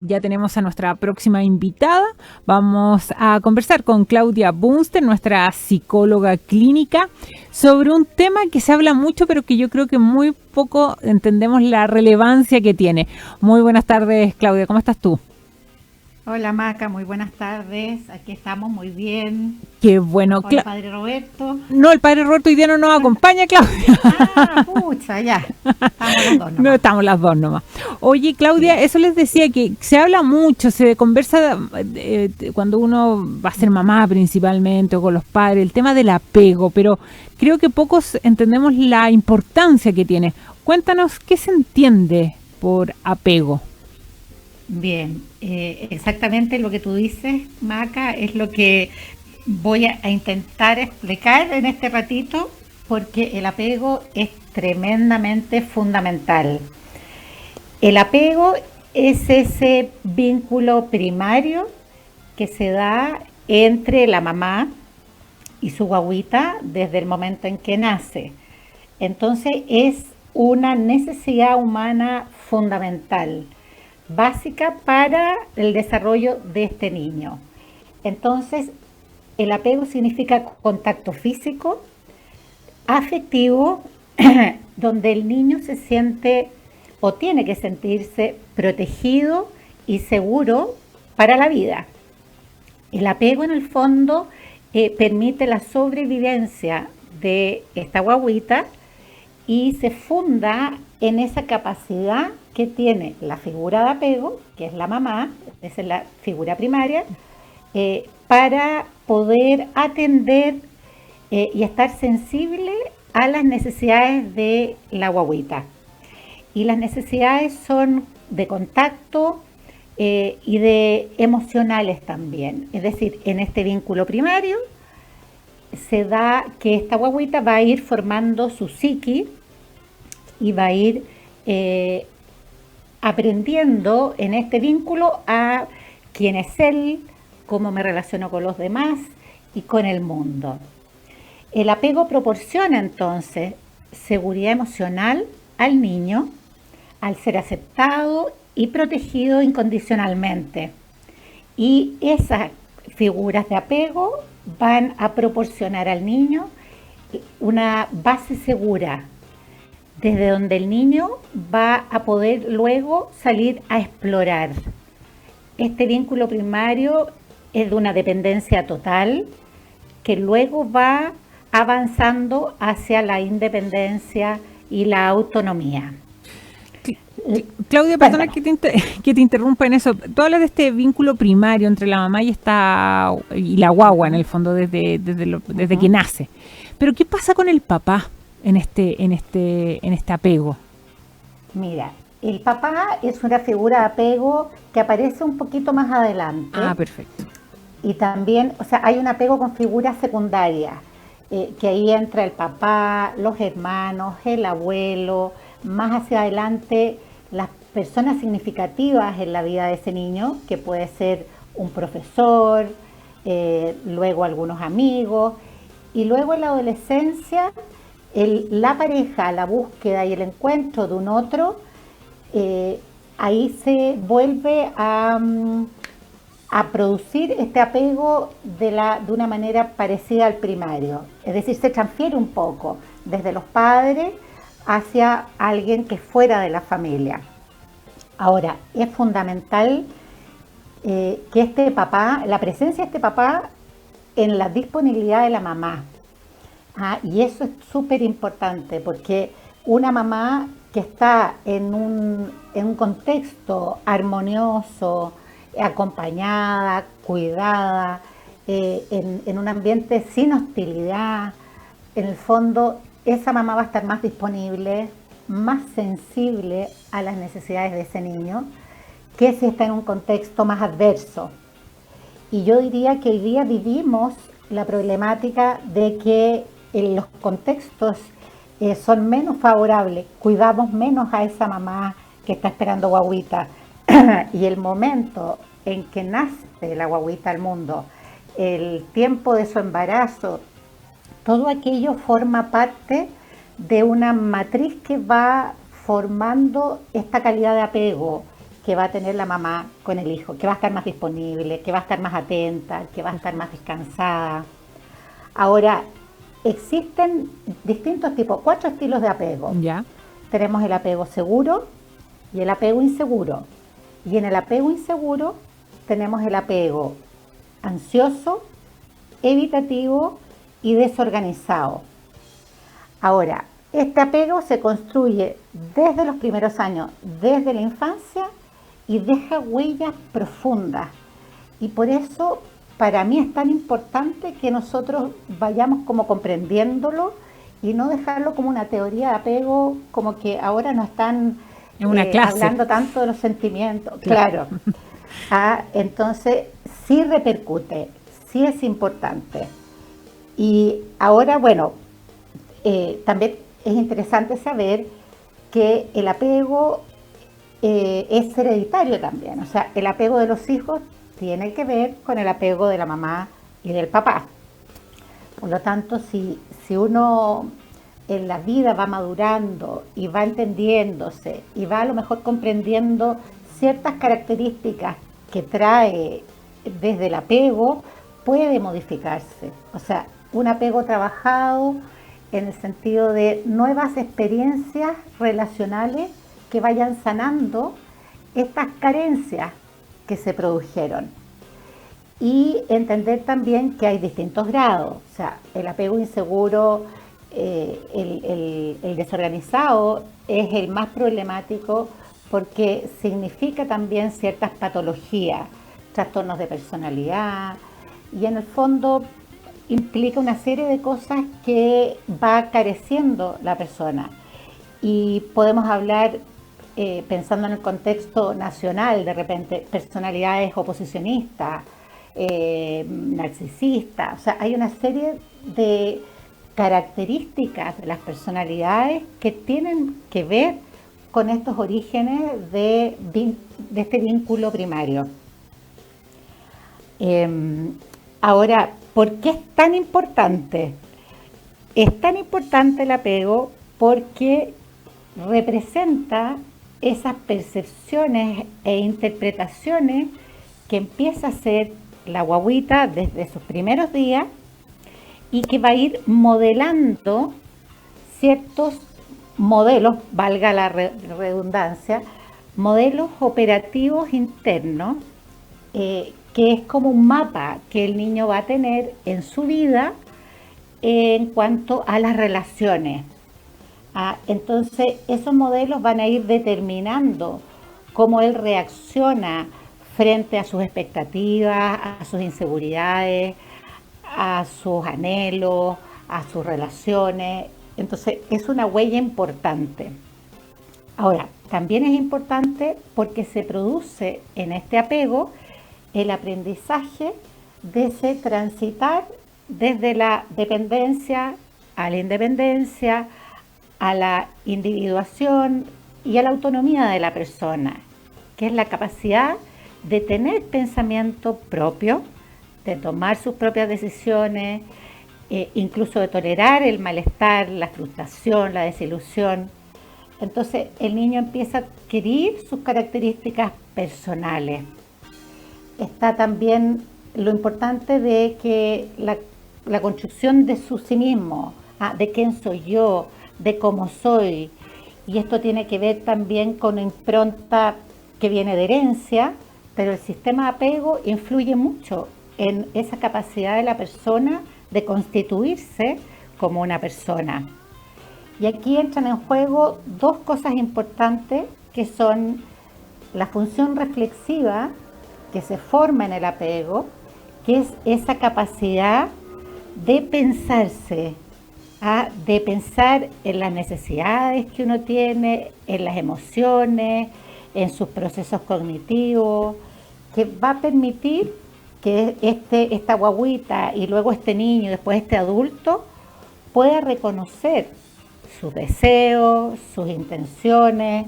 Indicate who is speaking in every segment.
Speaker 1: Ya tenemos a nuestra próxima invitada. Vamos a conversar con Claudia Bunster, nuestra psicóloga clínica, sobre un tema que se habla mucho, pero que yo creo que muy poco entendemos la relevancia que tiene. Muy buenas tardes, Claudia. ¿Cómo estás tú?
Speaker 2: Hola Maca, muy buenas tardes. Aquí estamos muy bien.
Speaker 1: Qué bueno.
Speaker 2: Hola Padre Roberto.
Speaker 1: No, el padre Roberto hoy día no nos acompaña, Claudia.
Speaker 2: Ah, pucha, ya. Estamos los dos
Speaker 1: No
Speaker 2: nomás.
Speaker 1: estamos las dos nomás. Oye, Claudia,
Speaker 2: Sí,
Speaker 1: eso les decía que se habla mucho, se conversa cuando uno va a ser mamá principalmente o con los padres, el tema del apego, pero creo que pocos entendemos la importancia que tiene. Cuéntanos qué se entiende por apego.
Speaker 2: bien. Exactamente lo que tú dices, Maca, es lo que voy a intentar explicar en este ratito, porque el apego es tremendamente fundamental. El apego es ese vínculo primario que se da entre la mamá y su guagüita desde el momento en que nace. Entonces es una necesidad humana fundamental, básica para el desarrollo de este niño. Entonces, el apego significa contacto físico, afectivo, donde el niño se siente o tiene que sentirse protegido y seguro para la vida. El apego en el fondo permite la sobrevivencia de esta guagüita y se funda en esa capacidad que tiene la figura de apego, que es la mamá, esa es la figura primaria, para poder atender y estar sensible a las necesidades de la guagüita. Y las necesidades son de contacto y de emocionales también. Es decir, en este vínculo primario se da que esta guagüita va a ir formando su psiqui y va a ir eh, aprendiendo en este vínculo a quién es él, cómo me relaciono con los demás y con el mundo. El apego proporciona entonces seguridad emocional al niño al ser aceptado y protegido incondicionalmente. Y esas figuras de apego van a proporcionar al niño una base segura desde donde el niño va a poder luego salir a explorar. Este vínculo primario es de una dependencia total que luego va avanzando hacia la independencia y la autonomía.
Speaker 1: Claudia, perdona
Speaker 2: Cuéntanos.
Speaker 1: que que te interrumpa en eso. Tú hablas de este vínculo primario entre la mamá y la
Speaker 2: Uh
Speaker 1: guagua, en
Speaker 2: -huh,
Speaker 1: el fondo,
Speaker 2: uh
Speaker 1: desde que
Speaker 2: -huh.
Speaker 1: nace. Pero ¿qué pasa con el papá en este apego?
Speaker 2: Mira, el papá es una figura de apego que aparece un poquito más
Speaker 1: Ah,
Speaker 2: adelante
Speaker 1: perfecto.
Speaker 2: y también, o sea, hay un apego con figuras secundarias, que ahí entra el papá, los hermanos, el abuelo, más hacia adelante las personas significativas en la vida de ese niño, que puede ser un profesor, luego algunos amigos, y luego en la adolescencia la pareja, la búsqueda y el encuentro de un otro, eh, ahí se vuelve a producir este apego de una manera parecida al primario. Es decir, se transfiere un poco desde los padres hacia alguien que es fuera de la familia. Ahora, es fundamental que este papá, la presencia de este papá en la disponibilidad de la mamá. Y eso es súper importante porque una mamá que está en un contexto armonioso, acompañada, cuidada, en un ambiente sin hostilidad, en el fondo esa mamá va a estar más disponible, más sensible a las necesidades de ese niño, que si está en un contexto más adverso. Y yo diría que hoy día vivimos la problemática de que en los contextos son menos favorables, cuidamos menos a esa mamá que está esperando guaguita y el momento en que nace la guaguita al mundo, el tiempo de su embarazo, todo aquello forma parte de una matriz que va formando esta calidad de apego, que va a tener la mamá con el hijo, que va a estar más disponible, que va a estar más atenta, que va a estar más descansada. Ahora, existen distintos tipos, 4 estilos de apego.
Speaker 1: Ya.
Speaker 2: Tenemos el apego seguro y el apego inseguro. Y en el apego inseguro tenemos el apego ansioso, evitativo y desorganizado. Ahora, este apego se construye desde los primeros años, desde la infancia, y deja huellas profundas. Y por eso, para mí es tan importante que nosotros vayamos como comprendiéndolo y no dejarlo como una teoría de apego, como que ahora no están hablando tanto de los sentimientos. Claro. Entonces, sí repercute, sí es importante. Y ahora, bueno, también es interesante saber que el apego es hereditario también. O sea, el apego de los hijos tiene que ver con el apego de la mamá y del papá. Por lo tanto, si uno en la vida va madurando y va entendiéndose y va a lo mejor comprendiendo ciertas características que trae desde el apego, puede modificarse. O sea, un apego trabajado en el sentido de nuevas experiencias relacionales que vayan sanando estas carencias que se produjeron. Y entender también que hay distintos grados. O sea, el apego inseguro, el desorganizado es el más problemático porque significa también ciertas patologías, trastornos de personalidad, y en el fondo implica una serie de cosas que va careciendo la persona. Y podemos hablar, pensando en el contexto nacional, de repente, personalidades oposicionistas, narcisistas. O sea, hay una serie de características de las personalidades que tienen que ver con estos orígenes de este vínculo primario. Ahora, ¿por qué es tan importante? Es tan importante el apego porque representa esas percepciones e interpretaciones que empieza a hacer la guagüita desde sus primeros días y que va a ir modelando ciertos modelos, valga la redundancia, modelos operativos internos, que es como un mapa que el niño va a tener en su vida en cuanto a las relaciones. Entonces, esos modelos van a ir determinando cómo él reacciona frente a sus expectativas, a sus inseguridades, a sus anhelos, a sus relaciones. Entonces, es una huella importante. Ahora, también es importante porque se produce en este apego el aprendizaje de ese transitar desde la dependencia a la independencia, a la individuación y a la autonomía de la persona, que es la capacidad de tener pensamiento propio, de tomar sus propias decisiones, incluso de tolerar el malestar, la frustración, la desilusión. Entonces el niño empieza a adquirir sus características personales. Está también lo importante de que la construcción de su sí mismo, de quién soy yo, de cómo soy, y esto tiene que ver también con una impronta que viene de herencia, pero el sistema de apego influye mucho en esa capacidad de la persona de constituirse como una persona. Y aquí entran en juego dos cosas importantes que son la función reflexiva que se forma en el apego, que es esa capacidad de pensarse, de pensar en las necesidades que uno tiene, en las emociones, en sus procesos cognitivos, que va a permitir que esta guagüita y luego este niño, después este adulto, pueda reconocer sus deseos, sus intenciones,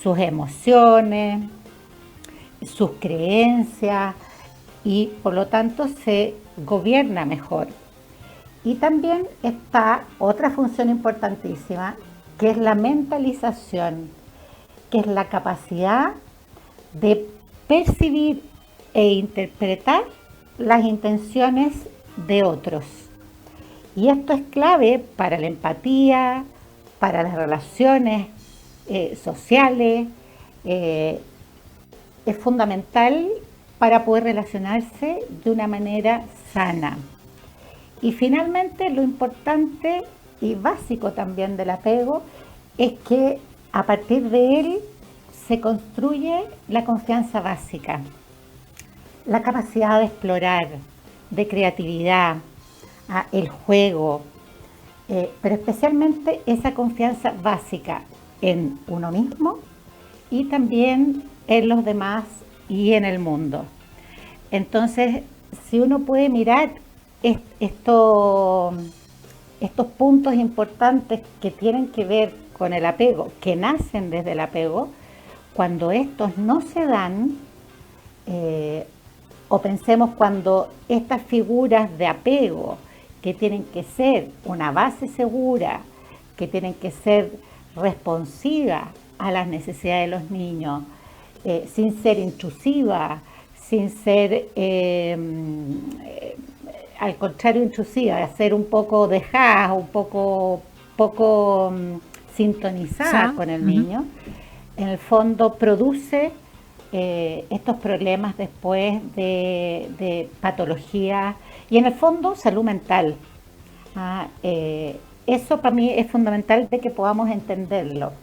Speaker 2: sus emociones, sus creencias, y por lo tanto se gobierna mejor. Y también está otra función importantísima, que es la mentalización, que es la capacidad de percibir e interpretar las intenciones de otros. Y esto es clave para la empatía, para las relaciones sociales, es fundamental para poder relacionarse de una manera sana. Y finalmente, lo importante y básico también del apego es que a partir de él se construye la confianza básica, la capacidad de explorar, de creatividad, el juego, pero especialmente esa confianza básica en uno mismo y también en los demás y en el mundo. Entonces, si uno puede mirar estos puntos importantes que tienen que ver con el apego, que nacen desde el apego, cuando estos no se dan, o pensemos cuando estas figuras de apego, que tienen que ser una base segura, que tienen que ser responsivas a las necesidades de los niños, sin ser intrusiva, sin ser, al contrario, intrusiva, ser un poco dejada, un poco sintonizada con el niño, en el fondo produce estos problemas después de patologías y en el fondo salud mental. Eso para mí es fundamental de que podamos entenderlo.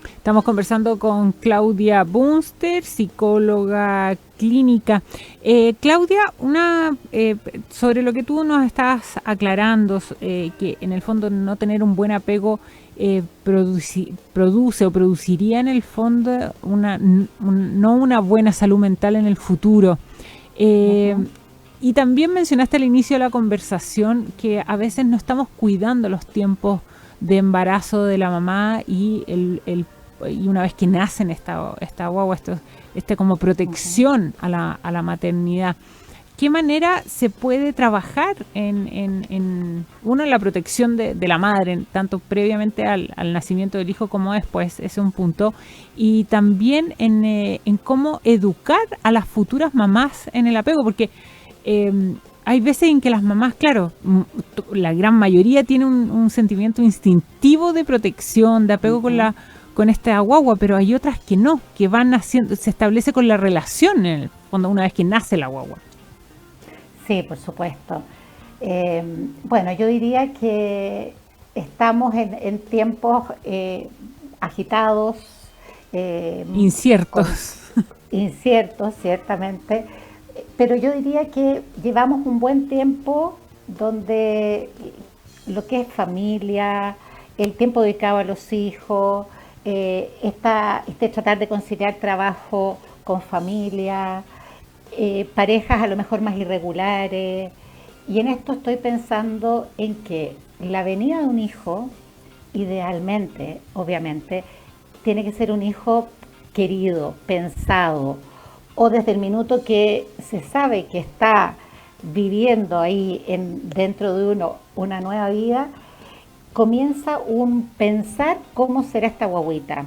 Speaker 1: Estamos conversando con Claudia Bunster, psicóloga clínica. Claudia, sobre lo que tú nos estás aclarando, que en el fondo no tener un buen apego produce o produciría en el fondo no una buena salud mental en el futuro. Y también mencionaste al inicio de la conversación que a veces no estamos cuidando los tiempos de embarazo de la mamá y una vez que nacen esta guagua, como protección a la maternidad. ¿Qué manera se puede trabajar en la protección de la madre, tanto previamente al nacimiento del hijo como después? Ese es un punto. Y también en cómo educar a las futuras mamás en el apego, porque hay veces en que las mamás, claro, la gran mayoría tiene un sentimiento instintivo de protección, de apego con esta guagua, pero hay otras que no, que van naciendo, se establece con la relación en el fondo una vez que nace la guagua.
Speaker 2: Sí, por supuesto. Bueno, yo diría que estamos en tiempos agitados,
Speaker 1: inciertos.
Speaker 2: Inciertos, ciertamente, pero yo diría que llevamos un buen tiempo donde lo que es familia, el tiempo dedicado a los hijos, tratar de conciliar trabajo con familia, parejas a lo mejor más irregulares, y en esto estoy pensando en que la venida de un hijo, idealmente, obviamente, tiene que ser un hijo querido, pensado, o desde el minuto que se sabe que está viviendo ahí dentro de uno una nueva vida, comienza un pensar cómo será esta guagüita.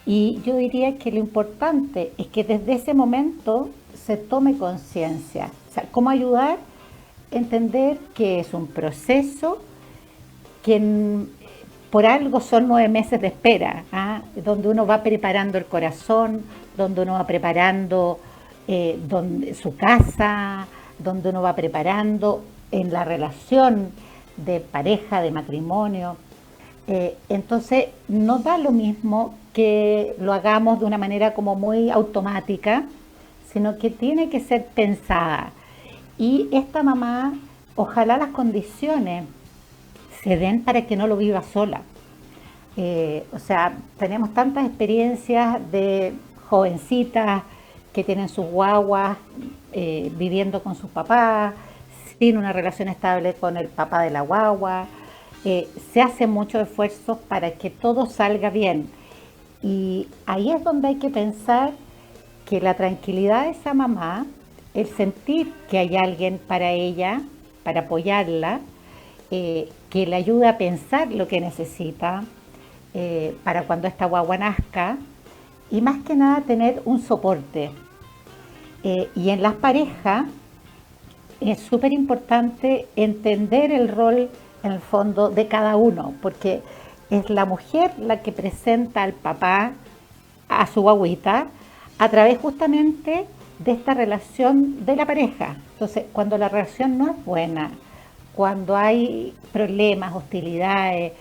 Speaker 2: Y yo diría que lo importante es que desde ese momento se tome conciencia. O sea, cómo ayudar a entender que es un proceso, que por algo son 9 meses de espera, donde uno va preparando el corazón, donde uno va preparando su casa, donde uno va preparando en la relación de pareja, de matrimonio. Entonces, no da lo mismo que lo hagamos de una manera como muy automática, sino que tiene que ser pensada. Y esta mamá, ojalá las condiciones se den para que no lo viva sola. O sea, tenemos tantas experiencias de jovencitas que tienen sus guaguas viviendo con sus papás, sin una relación estable con el papá de la guagua. Se hacen muchos esfuerzos para que todo salga bien. Y ahí es donde hay que pensar que la tranquilidad de esa mamá, el sentir que hay alguien para ella, para apoyarla, que le ayude a pensar lo que necesita para cuando esta guagua nazca, y más que nada tener un soporte. Y en las parejas es súper importante entender el rol en el fondo de cada uno, porque es la mujer la que presenta al papá a su guagüita a través justamente de esta relación de la pareja. Entonces, cuando la relación no es buena, cuando hay problemas, hostilidades,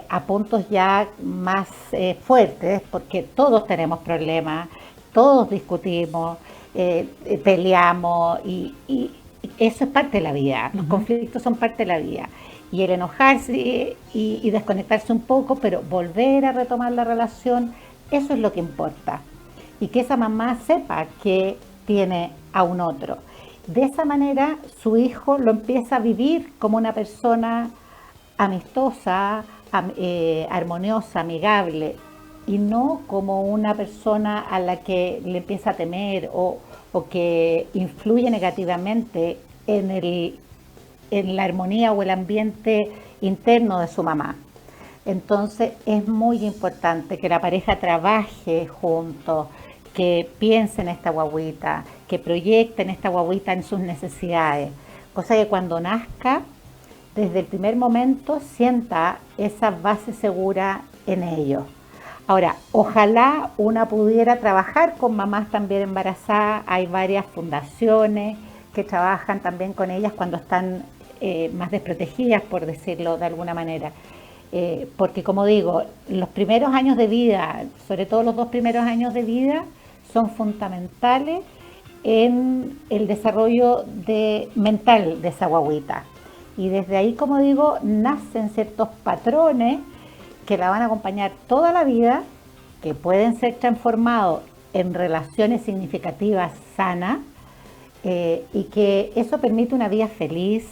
Speaker 2: a puntos ya más fuertes, porque todos tenemos problemas, todos discutimos, peleamos y eso es parte de la vida, los conflictos son parte de la vida. Y el enojarse y desconectarse un poco, pero volver a retomar la relación, eso es lo que importa. Y que esa mamá sepa que tiene a un otro. De esa manera su hijo lo empieza a vivir como una persona amistosa, armoniosa, amigable, y no como una persona a la que le empieza a temer o que influye negativamente en la armonía o el ambiente interno de su mamá. Entonces es muy importante que la pareja trabaje juntos, que piense en esta guagüita, que proyecten esta guagüita en sus necesidades, cosa que cuando nazca, desde el primer momento sienta esa base segura en ellos. Ahora, ojalá una pudiera trabajar con mamás también embarazadas. Hay varias fundaciones que trabajan también con ellas cuando están más desprotegidas, por decirlo de alguna manera. Porque como digo, los primeros años de vida, sobre todo los 2 primeros años de vida, son fundamentales en el desarrollo mental de esa guagüita. Y desde ahí, como digo, nacen ciertos patrones que la van a acompañar toda la vida, que pueden ser transformados en relaciones significativas sanas, y que eso permite una vida feliz,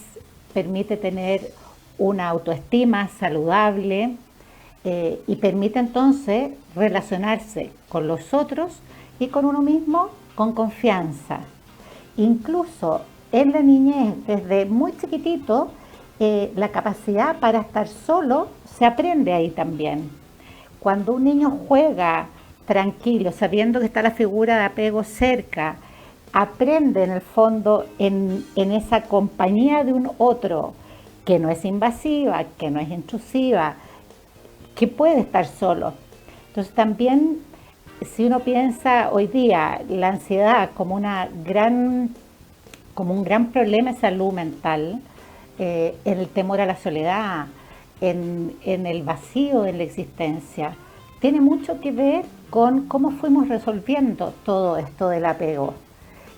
Speaker 2: permite tener una autoestima saludable, y permite entonces relacionarse con los otros y con uno mismo con confianza. Incluso en la niñez, desde muy chiquitito, la capacidad para estar solo se aprende ahí también. Cuando un niño juega tranquilo, sabiendo que está la figura de apego cerca, aprende en el fondo en esa compañía de un otro, que no es invasiva, que no es intrusiva, que puede estar solo. Entonces también, si uno piensa hoy día la ansiedad como un gran problema de salud mental, el temor a la soledad, en el vacío de la existencia, tiene mucho que ver con cómo fuimos resolviendo todo esto del apego.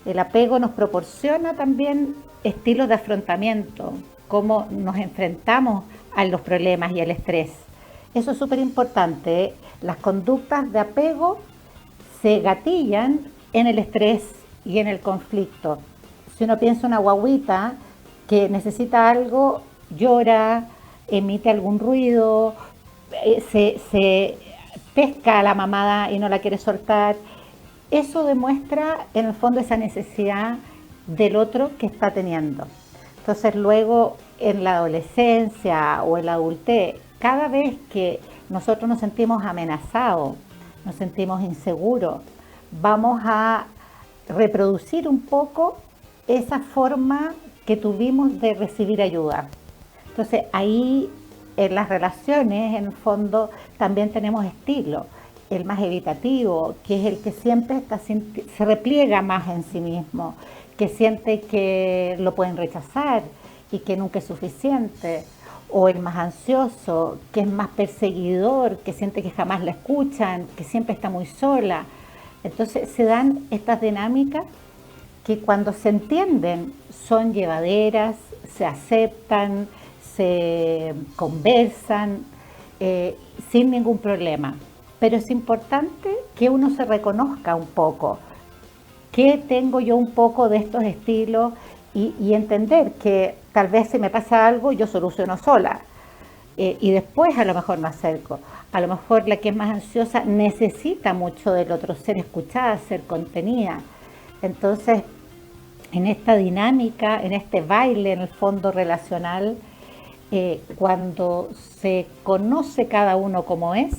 Speaker 2: El apego nos proporciona también estilos de afrontamiento, cómo nos enfrentamos a los problemas y al estrés. Eso es súper importante. Las conductas de apego se gatillan en el estrés y en el conflicto. Si uno piensa una guagüita que necesita algo, llora, emite algún ruido, se pesca a la mamada y no la quiere soltar. Eso demuestra en el fondo esa necesidad del otro que está teniendo. Entonces luego en la adolescencia o en la adultez, cada vez que nosotros nos sentimos amenazados, nos sentimos inseguros, vamos a reproducir un poco esa forma que tuvimos de recibir ayuda. Entonces ahí en las relaciones, en el fondo, también tenemos estilos. El más evitativo, que es el que siempre se repliega más en sí mismo, que siente que lo pueden rechazar y que nunca es suficiente. O el más ansioso, que es más perseguidor, que siente que jamás la escuchan, que siempre está muy sola. Entonces se dan estas dinámicas que cuando se entienden son llevaderas, se aceptan, se conversan sin ningún problema. Pero es importante que uno se reconozca un poco, que tengo yo un poco de estos estilos y entender que tal vez si me pasa algo yo soluciono sola y después a lo mejor me acerco. A lo mejor la que es más ansiosa necesita mucho del otro, ser escuchada, ser contenida. Entonces, en esta dinámica, en este baile en el fondo relacional, cuando se conoce cada uno como es,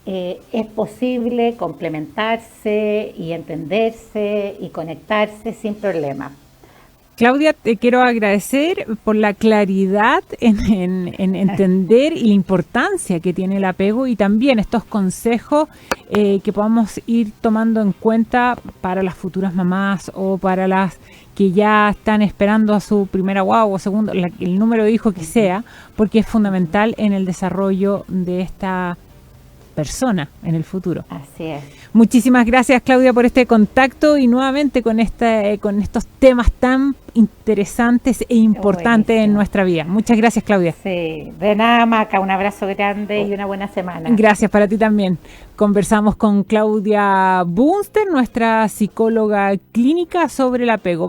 Speaker 2: es posible complementarse y entenderse y conectarse sin problema.
Speaker 1: Claudia, te quiero agradecer por la claridad en entender y la importancia que tiene el apego y también estos consejos que podamos ir tomando en cuenta para las futuras mamás o para las que ya están esperando a su primera guagua o segundo, el número de hijos que sea, porque es fundamental en el desarrollo de esta persona en el futuro.
Speaker 2: Así es.
Speaker 1: Muchísimas gracias, Claudia, por este contacto y nuevamente con estos temas tan interesantes e importantes en nuestra vida. Muchas gracias, Claudia.
Speaker 2: Sí, de nada, Maca, un abrazo grande y una buena semana.
Speaker 1: Gracias para ti también. Conversamos con Claudia Bunster, nuestra psicóloga clínica, sobre el apego.